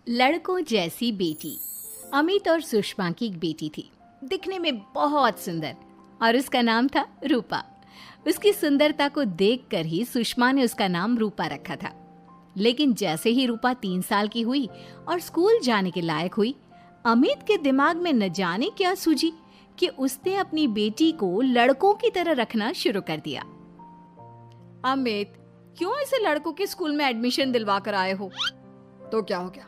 लड़कों जैसी बेटी। अमित और सुषमा की एक बेटी थी, दिखने में बहुत सुंदर, और उसका नाम था रूपा। उसकी सुंदरता को देखकर ही सुषमा ने उसका नाम रूपा रखा था। लेकिन जैसे ही रूपा 3 साल की हुई और स्कूल जाने के लायक हुई, अमित के दिमाग में न जाने क्या सूझी कि उसने अपनी बेटी को लड़कों की तरह रखना शुरू कर दिया। अमित, क्यों इसे लड़कों के स्कूल में एडमिशन दिलवा कर आए हो? तो क्या हो गया,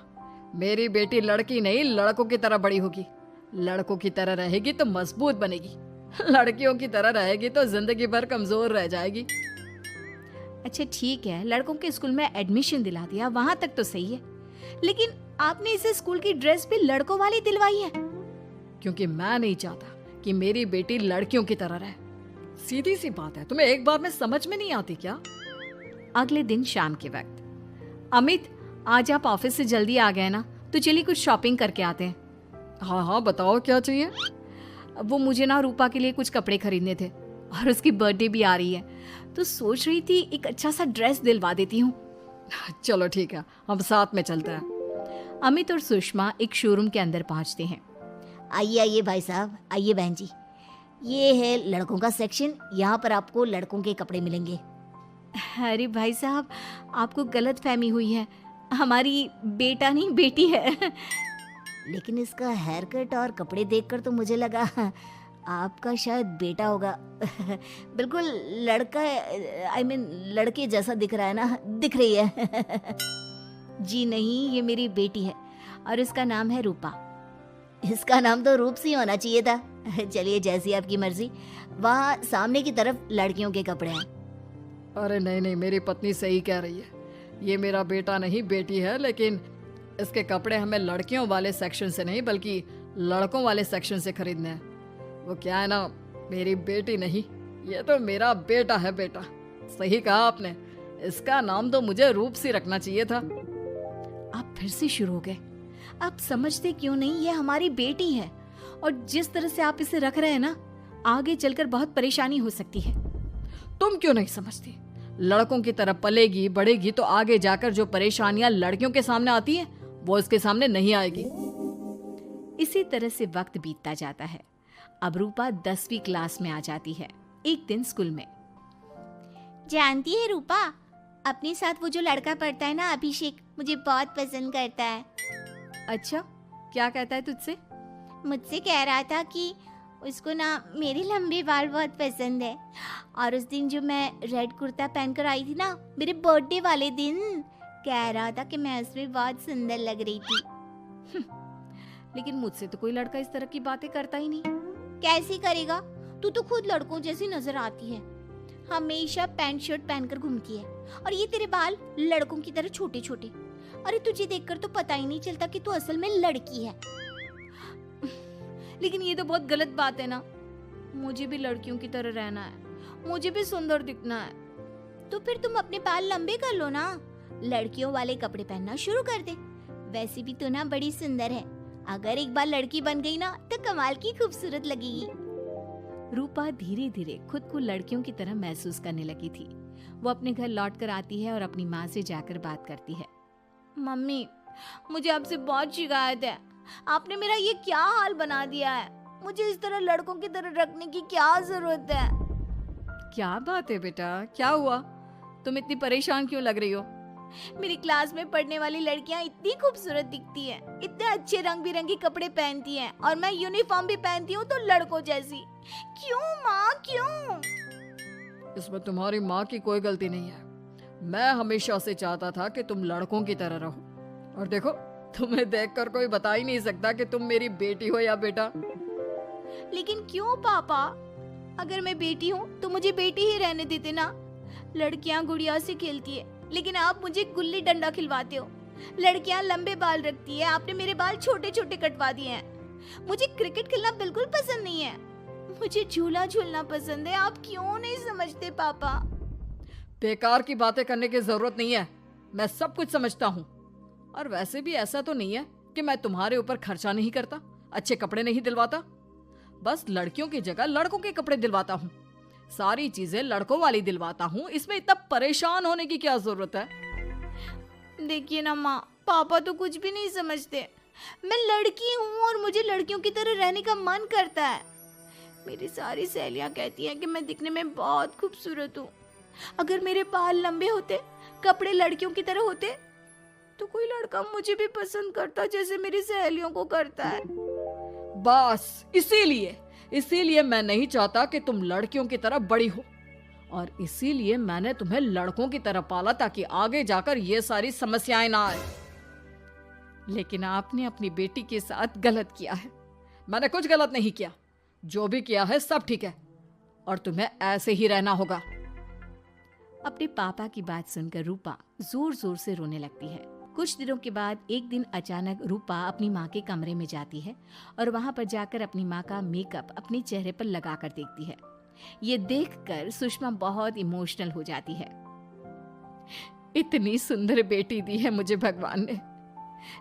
मेरी बेटी लड़की नहीं लड़कों की तरह बड़ी होगी। लड़कों की तरह रहेगी तो मजबूत बनेगी, लड़कियों की तरह रहेगी तो जिंदगी भर कमजोर रह जाएगी। अच्छा ठीक है, लड़कों के स्कूल में एडमिशन दिला दिया, वहां तक तो सही है, लेकिन आपने इसे स्कूल की ड्रेस भी लड़कों वाली दिलवाई है। क्योंकि मैं नहीं चाहता कि मेरी बेटी लड़कियों की तरह रहे। सीधी सी बात है, तुम्हें एक बार में समझ में नहीं आती क्या? अगले दिन शाम के वक्त, अमित आज आप ऑफिस से जल्दी आ गए ना, तो चलिए कुछ शॉपिंग करके आते हैं। हाँ हाँ, बताओ क्या चाहिए? वो मुझे ना रूपा के लिए कुछ कपड़े खरीदने थे, और उसकी बर्थडे भी आ रही है, तो सोच रही थी एक अच्छा सा ड्रेस दिलवा देती हूँ। चलो ठीक है, हम साथ में चलते हैं। अमित और सुषमा एक शोरूम के अंदर पहुंचते हैं। आइए आइए भाई साहब, आइए बहन जी, ये है लड़कों का सेक्शन। यहाँ पर आपको लड़कों के कपड़े मिलेंगे। अरे भाई साहब, आपको गलत फहमी हुई है, हमारी बेटा नहीं बेटी है। लेकिन इसका हेयर कट और कपड़े देखकर तो मुझे लगा आपका शायद बेटा होगा। बिल्कुल लड़का, आई मीन लड़के जैसा दिख रहा है ना, दिख रही है। जी नहीं, ये मेरी बेटी है और इसका नाम है रूपा। इसका नाम तो रूप सी होना चाहिए था। चलिए जैसी आपकी मर्जी। वहाँ सामने की तरफ लड़कियों के कपड़े हैं। अरे नहीं नहीं, मेरी पत्नी सही कह रही है, ये मेरा बेटा नहीं बेटी है, लेकिन इसके कपड़े हमें लड़कियों वाले सेक्शन से नहीं बल्कि लड़कों वाले सेक्शन से खरीदने हैं। वो क्या है ना, मेरी बेटी नहीं, ये तो मेरा बेटा है। बेटा, सही कहा आपने, इसका नाम तो मुझे रूप सी रखना चाहिए था। आप फिर से शुरू हो गए। आप समझते क्यों नहीं, ये हमारी बेटी है, और जिस तरह से आप इसे रख रहे हैं ना, आगे चलकर बहुत परेशानी हो सकती है। तुम क्यों नहीं समझती? लड़कों की तरह पलेगी बढ़ेगी तो आगे जाकर जो परेशानियां लड़कियों के सामने आती हैं, वो इसके सामने नहीं आएगी। इसी तरह से वक्त बीतता जाता है। अब रूपा 10वीं क्लास में आ जाती है। एक दिन स्कूल में, जानती है रूपा, अपने साथ वो जो लड़का पढ़ता है ना, अभिषेक, मुझे बहुत पसंद करता है। अच्छा, क्या कहता है तुझसे? मुझसे कह रहा था कि उसको ना मेरे लंबे बाल बहुत पसंद है, और उस दिन जो मैं रेड कुर्ता पहनकर आई थी ना, मेरे बर्थडे वाले दिन, कह रहा था कि मैं उसमें बहुत सुंदर लग रही थी। लेकिन मुझसे तो कोई लड़का इस तरह की बातें करता ही नहीं। कैसे करेगा? तू तो खुद लड़कों जैसी नजर आती है, हमेशा पैंट शर्ट पहनकर घूमती है, और ये तेरे बाल लड़कों की तरह छोटे छोटे। अरे तुझे देखकर तो पता ही नहीं चलता कि तू असल में लड़की है। लेकिन ये तो बहुत गलत बात है ना, मुझे भी लड़कियों की तरह रहना है, मुझे भी सुंदर दिखना है। तो फिर तुम अपने बाल लंबे कर लो ना, लड़कियों वाले कपड़े पहनना शुरू कर दे। वैसे भी तू ना बड़ी सुंदर है, अगर एक बार लड़की बन गई ना तो कमाल की खूबसूरत लगेगी। रूपा धीरे धीरे खुद को लड़कियों की तरह महसूस करने लगी थी। वो अपने घर लौट कर आती है और अपनी माँ से जाकर बात करती है। मम्मी, मुझे आपसे बहुत शिकायत है, आपने मेरा ये क्या हाल बना दिया है। मुझे इस तरह लड़कों की तरह रखने की क्या जरूरत है? क्या बात है बेटा, क्या हुआ? तुम इतनी परेशान क्यों लग रही हो? मेरी क्लास में पढ़ने वाली लड़कियां इतनी खूबसूरत दिखती हैं, इतने अच्छे रंग बिरंगे कपड़े पहनती हैं, और मैं यूनिफॉर्म भी पहनती हूँ तो लड़कों जैसी। क्यों माँ, क्यों? इसमें तुम्हारी माँ की कोई गलती नहीं है। मैं हमेशा से चाहता था कि तुम लड़कों की तरह रहो, और देखो, तुम्हें देखकर कोई बता ही नहीं सकता कि तुम मेरी बेटी हो या बेटा। लेकिन क्यों पापा? अगर मैं बेटी हूँ तो मुझे बेटी ही रहने देते ना। लड़कियाँ गुड़िया से खेलती है, लेकिन आप मुझे गुल्ली डंडा खिलवाते हो। लड़कियाँ लंबे बाल रखती है, आपने मेरे बाल छोटे छोटे कटवा दिए हैं। मुझे क्रिकेट खेलना बिल्कुल पसंद नहीं है, मुझे झूला झूलना पसंद है। आप क्यों नहीं समझते पापा? बेकार की बातें करने की जरूरत नहीं है, मैं सब कुछ समझता हूँ। और वैसे भी ऐसा तो नहीं है कि मैं तुम्हारे ऊपर खर्चा नहीं करता, अच्छे कपड़े नहीं दिलवाता, बस लड़कियों की जगह लड़कों के कपड़े दिलवाता हूँ। सारी चीजें लड़कों वाली दिलवाता हूँ, इसमें इतना परेशान होने की क्या जरूरत है? देखिए ना माँ, पापा तो कुछ भी नहीं समझते। मैं लड़की हूँ और मुझे लड़कियों की तरह रहने का मन करता है। मेरी सारी सहेलियाँ कहती हैं कि मैं दिखने में बहुत खूबसूरत हूँ। अगर मेरे बाल लंबे होते, कपड़े लड़कियों की तरह होते, तो कोई लड़का मुझे भी पसंद करता जैसे मेरी सहेलियों को करता है। बस इसीलिए मैं नहीं चाहता कि तुम लड़कियों की तरह बड़ी हो, और इसीलिए मैंने तुम्हें लड़कों की तरह पाला ताकि आगे जाकर ये सारी समस्याएं ना आए। लेकिन आपने अपनी बेटी के साथ गलत किया है। मैंने कुछ गलत नहीं किया, जो भी किया है सब ठीक है, और तुम्हें ऐसे ही रहना होगा। अपने पापा की बात सुनकर रूपा जोर जोर से रोने लगती है। कुछ दिनों के बाद एक दिन अचानक रूपा अपनी माँ के कमरे में जाती है और वहां पर जाकर अपनी माँ का मेकअप अपने चेहरे पर लगाकर देखती है। ये देखकर सुषमा बहुत इमोशनल हो जाती है। इतनी सुंदर बेटी दी है मुझे भगवान ने,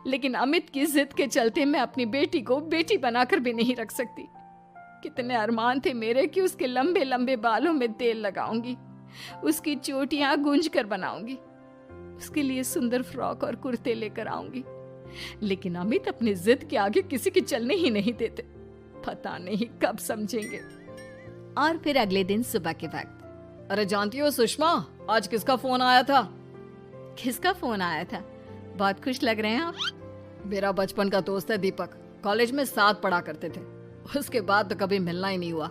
लेकिन अमित की जिद के चलते मैं अपनी बेटी को बेटी बनाकर भी नहीं रख सकती। कितने अरमान थे मेरे कि उसके लंबे लंबे बालों में तेल लगाऊंगी, उसकी चोटियां गूंज कर बनाऊंगी, उसके लिए सुंदर फ्रॉक और कुर्ते लेकर आऊंगी। लेकिन अमित अपनी जिद के आगे किसी के चलने ही नहीं देते। पता नहीं कब समझेंगे। और फिर अगले दिन सुबह के वक्त। अरे जानती हो सुषमा, आज किसका फोन आया था? किसका फोन आया था? बहुत खुश लग रहे हैं आप। मेरा बचपन का दोस्त है दीपक, कॉलेज में साथ पढ़ा करते थे। उसके बाद तो कभी मिलना ही नहीं हुआ।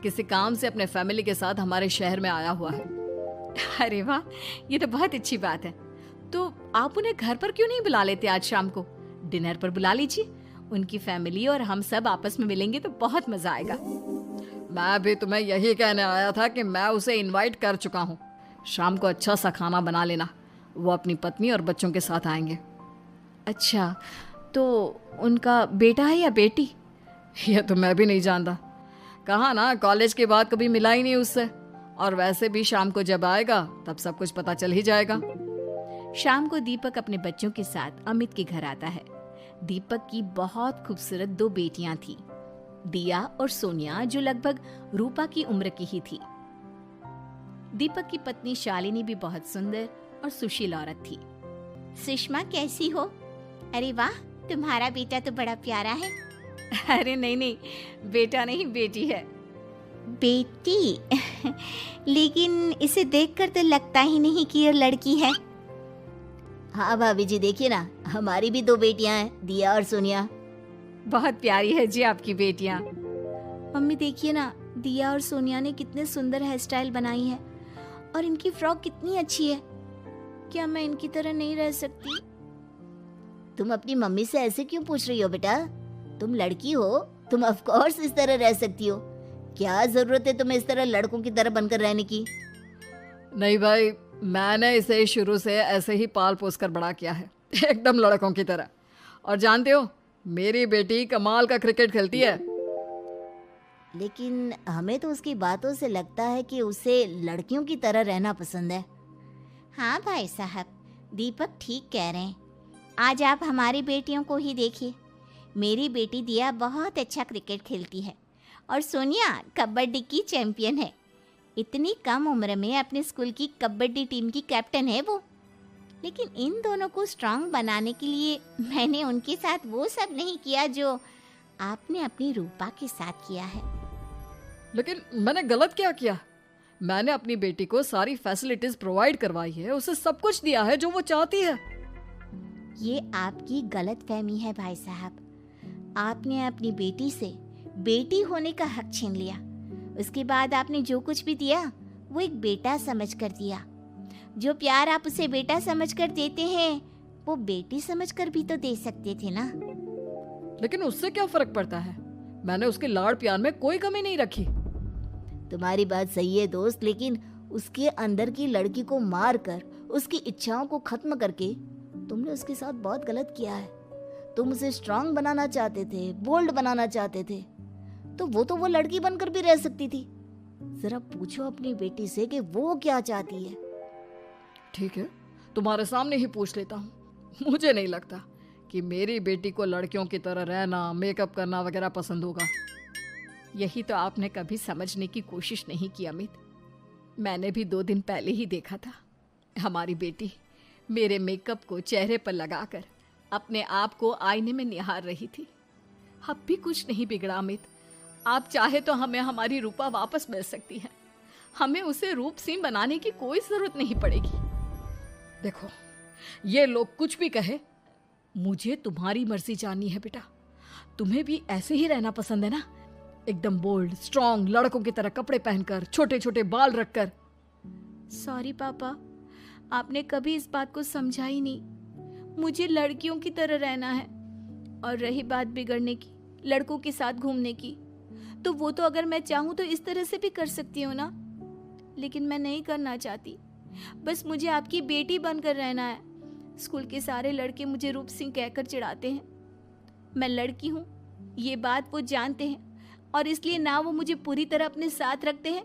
किसी काम से अपने फैमिली के साथ हमारे शहर में आया हुआ है। अरे वाह, ये तो बहुत अच्छी बात है। तो आप उन्हें घर पर क्यों नहीं बुला लेते? आज शाम को डिनर पर बुला लीजिए। उनकी फैमिली और हम सब आपस में मिलेंगे तो बहुत मजा आएगा। मैं भी तुम्हें यही कहने आया था कि मैं उसे इनवाइट कर चुका हूँ। शाम को अच्छा सा खाना बना लेना, वो अपनी पत्नी और बच्चों के साथ आएंगे। अच्छा, तो उनका बेटा है या बेटी? ये तो मैं भी नहीं जानता। कहा ना, कॉलेज के बाद कभी मिला ही नहीं उससे, और वैसे भी शाम को जब आएगा तब सब कुछ पता चल ही जाएगा। शाम को दीपक अपने बच्चों के साथ अमित के घर आता है। दीपक की बहुत खूबसूरत 2 बेटियां थी, दिया और सोनिया, जो लगभग रूपा की उम्र की ही थी। दीपक की पत्नी शालिनी भी बहुत सुंदर और सुशील औरत थी। सुषमा कैसी हो? अरे वाह, तुम्हारा बेटा तो बड़ा प्यारा है। अरे नहीं, बेटा नहीं, बेटी है। बेटी? लेकिन इसे देखकर तो लगता ही नहीं कि ये लड़की है। हाँ भाभी जी, देखिए ना, हमारी भी 2 बेटियां हैं, दिया और सोनिया। बहुत प्यारी है जी आपकी बेटियां। मम्मी देखिए ना, दिया और सोनिया ने कितने सुंदर हेयर स्टाइल बनाई है, और इनकी फ्रॉक कितनी अच्छी है। क्या मैं इनकी तरह नहीं रह सकती? तुम अपनी मम्मी से ऐसे क्यों पूछ रही हो बेटा? तुम लड़की हो, तुम ऑफ कोर्स इस तरह रह सकती हो। क्या जरूरत है तुम्हें इस तरह लड़कों की तरह बनकर रहने की? नहीं भाई, मैंने इसे शुरू से ऐसे ही पाल पोस कर बड़ा किया है, एकदम लड़कों की तरह। और जानते हो, मेरी बेटी कमाल का क्रिकेट खेलती है। लेकिन हमें तो उसकी बातों से लगता है कि उसे लड़कियों की तरह रहना पसंद है। हाँ भाई साहब, दीपक ठीक कह रहे हैं। आज आप हमारी बेटियों को ही देखिए। मेरी बेटी दिया बहुत अच्छा क्रिकेट खेलती है, और सोनिया कबड्डी की चैंपियन है। इतनी कम उम्र में अपने स्कूल की कबड्डी टीम की कैप्टन है वो। लेकिन इन दोनों को स्ट्रांग बनाने के लिए मैंने उनके साथ वो सब नहीं किया जो आपने अपनी रूपा के साथ किया है। लेकिन मैंने गलत क्या किया? मैंने अपनी बेटी को सारी फैसिलिटीज प्रोवाइड करवाई है, उसे सब कुछ दिया है जो वो चाहती है। ये आपकी गलतफहमी है भाई साहब। आपने अपनी बेटी से बेटी होने का हक छीन लिया। उसके बाद आपने जो कुछ भी दिया वो एक बेटा समझकर दिया। जो प्यार आप उसे बेटा समझकर देते हैं वो बेटी समझकर भी तो दे सकते थे ना। लेकिन उससे क्या फर्क पड़ता है? मैंने उसके लाड़ प्यार में कोई कमी नहीं रखी। तुम्हारी बात सही है दोस्त, लेकिन उसके अंदर की लड़की को मार कर उसकी इच्छाओं को खत्म करके तुमने उसके साथ बहुत गलत किया है। तुम उसे स्ट्रांग बनाना चाहते थे, बोल्ड बनाना चाहते थे, तो वो लड़की बनकर भी रह सकती थी। जरा पूछो अपनी बेटी से कि वो क्या चाहती है। ठीक है, तुम्हारे सामने ही पूछ लेता हूँ। मुझे नहीं लगता कि मेरी बेटी को लड़कियों की तरह रहना, मेकअप करना वगैरह पसंद होगा। यही तो आपने कभी समझने की कोशिश नहीं की अमित। मैंने भी 2 दिन पहले ही देखा था। हमारी बेटी मेरे मेकअप को चेहरे पर लगाकर अपने आप को आईने में निहार रही थी। अब भी कुछ नहीं बिगड़ा अमित। आप चाहे तो हमें हमारी रूपा वापस मिल सकती है। हमें उसे रूप सिंह बनाने की कोई जरूरत नहीं पड़ेगी। देखो, ये लोग कुछ भी कहे, मुझे तुम्हारी मर्जी जाननी है बेटा। तुम्हें भी ऐसे ही रहना पसंद है ना? एकदम बोल्ड, स्ट्रॉन्ग, लड़कों की तरह कपड़े पहनकर, छोटे छोटे बाल रखकर। सॉरी पापा, आपने कभी इस बात को समझा ही नहीं। मुझे लड़कियों की तरह रहना है। और रही बात बिगड़ने की, लड़कों के साथ घूमने की, तो वो तो अगर मैं चाहूँ तो इस तरह से भी कर सकती हूँ ना। लेकिन मैं नहीं करना चाहती। बस मुझे आपकी बेटी बनकर रहना है। स्कूल के सारे लड़के मुझे रूप सिंह कहकर चिढ़ाते हैं। मैं लड़की हूँ, ये बात वो जानते हैं, और इसलिए ना वो मुझे पूरी तरह अपने साथ रखते हैं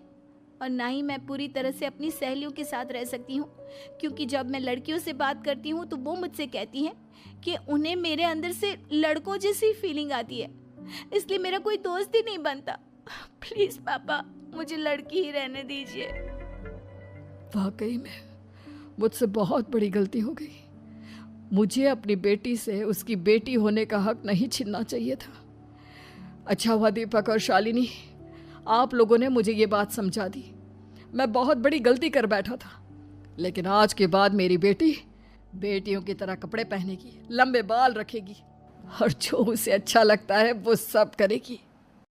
और ना ही मैं पूरी तरह से अपनी सहेलियों के साथ रह सकती हूँ। क्योंकि जब मैं लड़कियों से बात करती हूँ तो वो मुझसे कहती हैं कि उन्हें मेरे अंदर से लड़कों जैसी फीलिंग आती है, इसलिए मेरा कोई दोस्त ही नहीं बनता। प्लीज पापा, मुझे लड़की ही रहने दीजिए। वाकई में मुझसे बहुत बड़ी गलती हो गई। मुझे अपनी बेटी से उसकी बेटी होने का हक नहीं छीनना चाहिए था। अच्छा हुआ दीपक और शालिनी, आप लोगों ने मुझे ये बात समझा दी। मैं बहुत बड़ी गलती कर बैठा था, लेकिन आज के बाद मेरी बेटी बेटियों की तरह कपड़े पहनेगी, लंबे बाल रखेगी और जो उसे अच्छा लगता है वो सब करेगी।